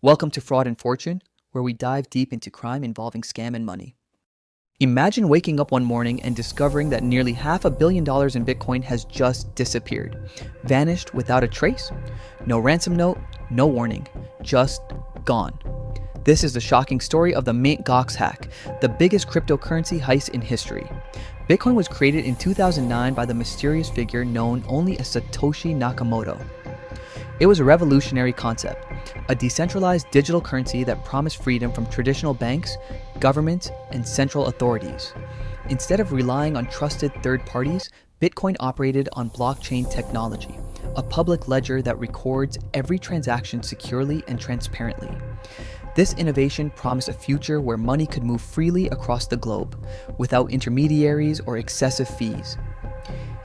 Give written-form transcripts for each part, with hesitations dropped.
Welcome to Fraud and Fortune, where we dive deep into crime involving scam and money. Imagine waking up one morning and discovering that nearly $500 million in Bitcoin has just disappeared, vanished without a trace. No ransom note, no warning, just gone. This is the shocking story of the Mt. Gox hack, the biggest cryptocurrency heist in history. Bitcoin was created in 2009 by the mysterious figure known only as Satoshi Nakamoto. It was a revolutionary concept, a decentralized digital currency that promised freedom from traditional banks, governments, and central authorities. Instead of relying on trusted third parties, Bitcoin operated on blockchain technology, a public ledger that records every transaction securely and transparently. This innovation promised a future where money could move freely across the globe, without intermediaries or excessive fees.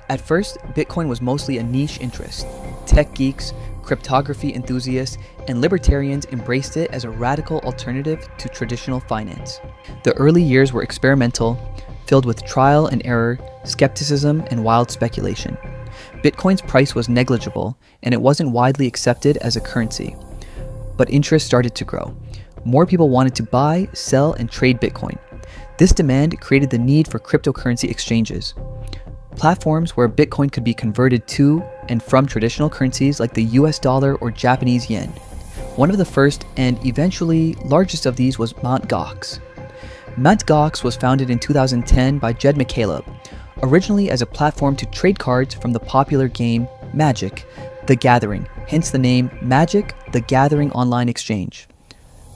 At first, Bitcoin was mostly a niche interest. Tech geeks, cryptography enthusiasts, and libertarians embraced it as a radical alternative to traditional finance. The early years were experimental, filled with trial and error, skepticism, and wild speculation. Bitcoin's price was negligible, and it wasn't widely accepted as a currency. But interest started to grow. More people wanted to buy, sell, and trade Bitcoin. This demand created the need for cryptocurrency exchanges, platforms where Bitcoin could be converted to and from traditional currencies like the US dollar or Japanese yen. One of the first and eventually largest of these was Mt. Gox. Mt. Gox was founded in 2010 by Jed McCaleb, originally as a platform to trade cards from the popular game Magic: The Gathering, hence the name Magic: The Gathering Online Exchange.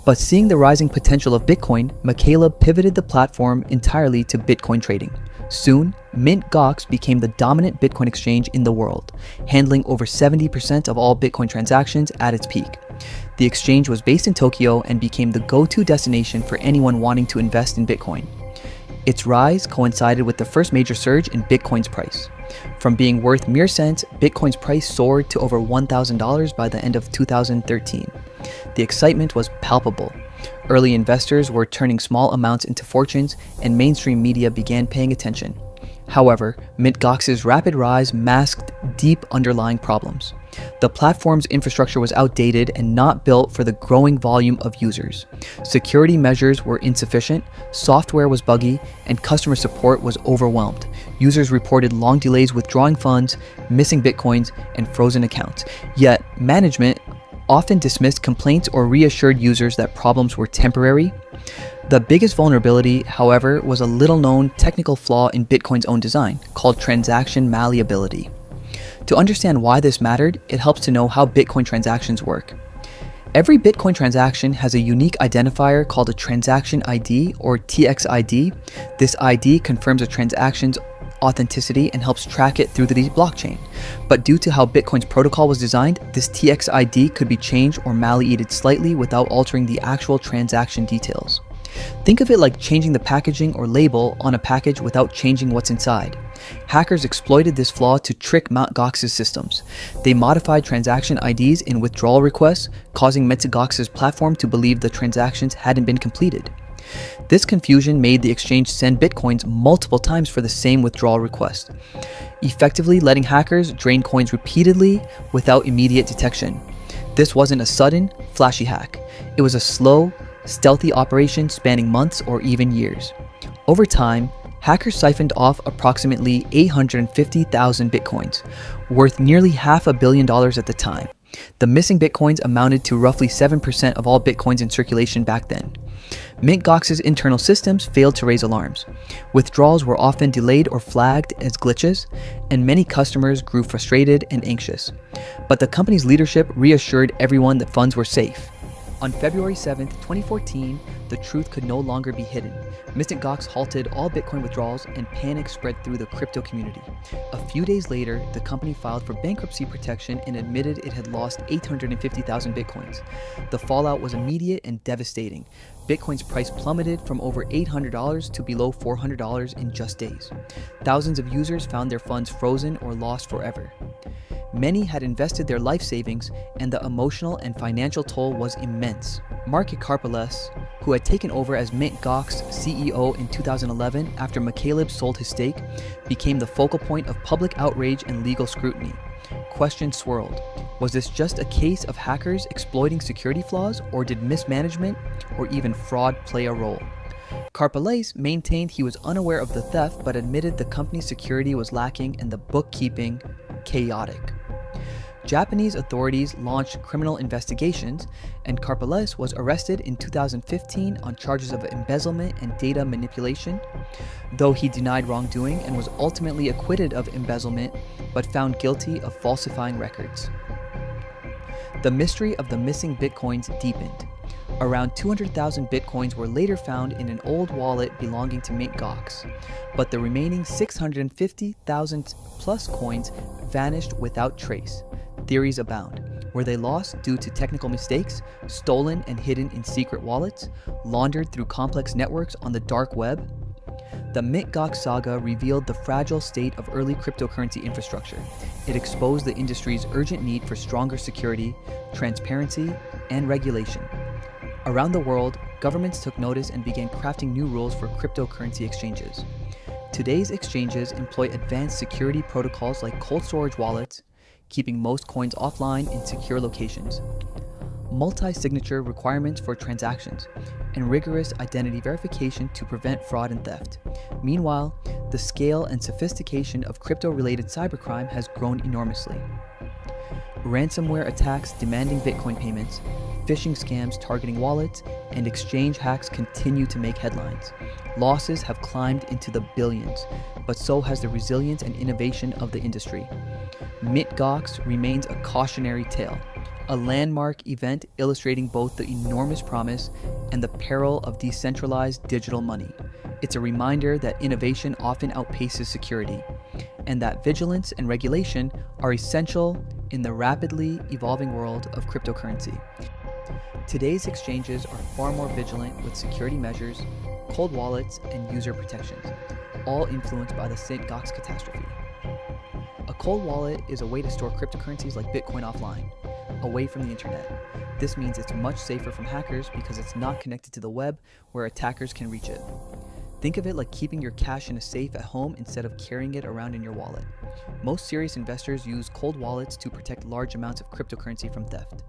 But seeing the rising potential of Bitcoin, McCaleb pivoted the platform entirely to Bitcoin trading. Soon, Mt. Gox became the dominant Bitcoin exchange in the world, handling over 70% of all Bitcoin transactions at its peak. The exchange was based in Tokyo and became the go-to destination for anyone wanting to invest in Bitcoin. Its rise coincided with the first major surge in Bitcoin's price. From being worth mere cents, Bitcoin's price soared to over $1,000 by the end of 2013. The excitement was palpable. Early investors were turning small amounts into fortunes, and mainstream media began paying attention. However, Mt. Gox's rapid rise masked deep underlying problems. The platform's infrastructure was outdated and not built for the growing volume of users. Security measures were insufficient, software was buggy, and customer support was overwhelmed. Users reported long delays withdrawing funds, missing Bitcoins, and frozen accounts. Yet, management often dismissed complaints or reassured users that problems were temporary. The biggest vulnerability, however, was a little-known technical flaw in Bitcoin's own design, called transaction malleability. To understand why this mattered, it helps to know how Bitcoin transactions work. Every Bitcoin transaction has a unique identifier called a transaction ID or TXID. This ID confirms a transaction's authenticity and helps track it through the blockchain. But due to how Bitcoin's protocol was designed, this TXID could be changed or malleated slightly without altering the actual transaction details. Think of it like changing the packaging or label on a package without changing what's inside. Hackers exploited this flaw to trick Mt. Gox's systems. They modified transaction IDs in withdrawal requests, causing Mt. Gox's platform to believe the transactions hadn't been completed. This confusion made the exchange send Bitcoins multiple times for the same withdrawal request, effectively letting hackers drain coins repeatedly without immediate detection. This wasn't a sudden, flashy hack. It was a slow, stealthy operation spanning months or even years. Over time, hackers siphoned off approximately 850,000 Bitcoins, worth nearly $500 million at the time. The missing Bitcoins amounted to roughly 7% of all Bitcoins in circulation back then. Mt. Gox's internal systems failed to raise alarms. Withdrawals were often delayed or flagged as glitches, and many customers grew frustrated and anxious. But the company's leadership reassured everyone that funds were safe. On February 7, 2014, the truth could no longer be hidden. Mt. Gox halted all Bitcoin withdrawals and panic spread through the crypto community. A few days later, the company filed for bankruptcy protection and admitted it had lost 850,000 Bitcoins. The fallout was immediate and devastating. Bitcoin's price plummeted from over $800 to below $400 in just days. Thousands of users found their funds frozen or lost forever. Many had invested their life savings, and the emotional and financial toll was immense. Mark Karpeles, who had taken over as Mt. Gox CEO in 2011 after McCaleb sold his stake, became the focal point of public outrage and legal scrutiny. Questions swirled. Was this just a case of hackers exploiting security flaws, or did mismanagement or even fraud play a role? Karpelès maintained he was unaware of the theft but admitted the company's security was lacking and the bookkeeping chaotic. Japanese authorities launched criminal investigations, and Karpelès was arrested in 2015 on charges of embezzlement and data manipulation, though he denied wrongdoing and was ultimately acquitted of embezzlement but found guilty of falsifying records. The mystery of the missing bitcoins deepened. Around 200,000 bitcoins were later found in an old wallet belonging to Mt. Gox, but the remaining 650,000 plus coins vanished without trace. Theories abound. Were they lost due to technical mistakes, stolen and hidden in secret wallets, laundered through complex networks on the dark web? The Mt. Gox saga revealed the fragile state of early cryptocurrency infrastructure. It exposed the industry's urgent need for stronger security, transparency, and regulation. Around the world, governments took notice and began crafting new rules for cryptocurrency exchanges. Today's exchanges employ advanced security protocols like cold storage wallets, keeping most coins offline in secure locations, multi-signature requirements for transactions, and rigorous identity verification to prevent fraud and theft. Meanwhile, the scale and sophistication of crypto-related cybercrime has grown enormously. Ransomware attacks demanding Bitcoin payments, phishing scams targeting wallets, and exchange hacks continue to make headlines. Losses have climbed into the billions, but so has the resilience and innovation of the industry. Mt. Gox remains a cautionary tale, a landmark event illustrating both the enormous promise and the peril of decentralized digital money. It's a reminder that innovation often outpaces security, and that vigilance and regulation are essential in the rapidly evolving world of cryptocurrency. Today's exchanges are far more vigilant with security measures, cold wallets, and user protections, all influenced by the St. Gox catastrophe. A cold wallet is a way to store cryptocurrencies like Bitcoin offline, away from the internet. This means it's much safer from hackers because it's not connected to the web where attackers can reach it. Think of it like keeping your cash in a safe at home instead of carrying it around in your wallet. Most serious investors use cold wallets to protect large amounts of cryptocurrency from theft.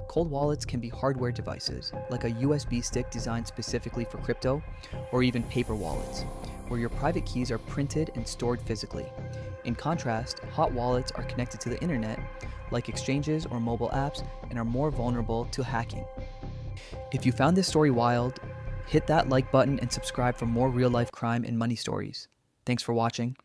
Cold wallets can be hardware devices, like a USB stick designed specifically for crypto, or even paper wallets, where your private keys are printed and stored physically. In contrast, hot wallets are connected to the internet, like exchanges or mobile apps, and are more vulnerable to hacking. If you found this story wild, hit that like button and subscribe for more real-life crime and money stories. Thanks for watching.